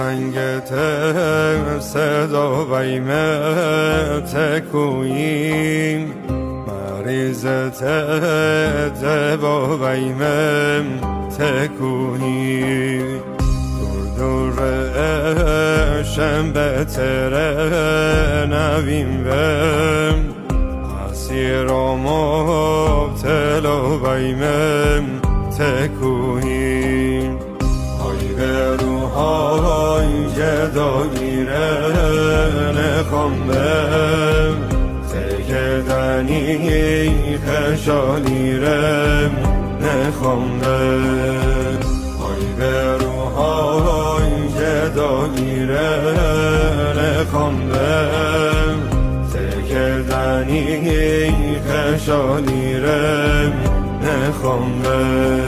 سنگت صدا ویمت کویم مریضت دبا ویمم تکوهی دور شنبه تره نویم بم اسیر و مبتلا ویمم تکوهی های به روحای جداگیره نخوندم تکدنی خشالیرم نخوندم های به روحای جداگیره نخوندم تکدنی خشالیرم نخوندم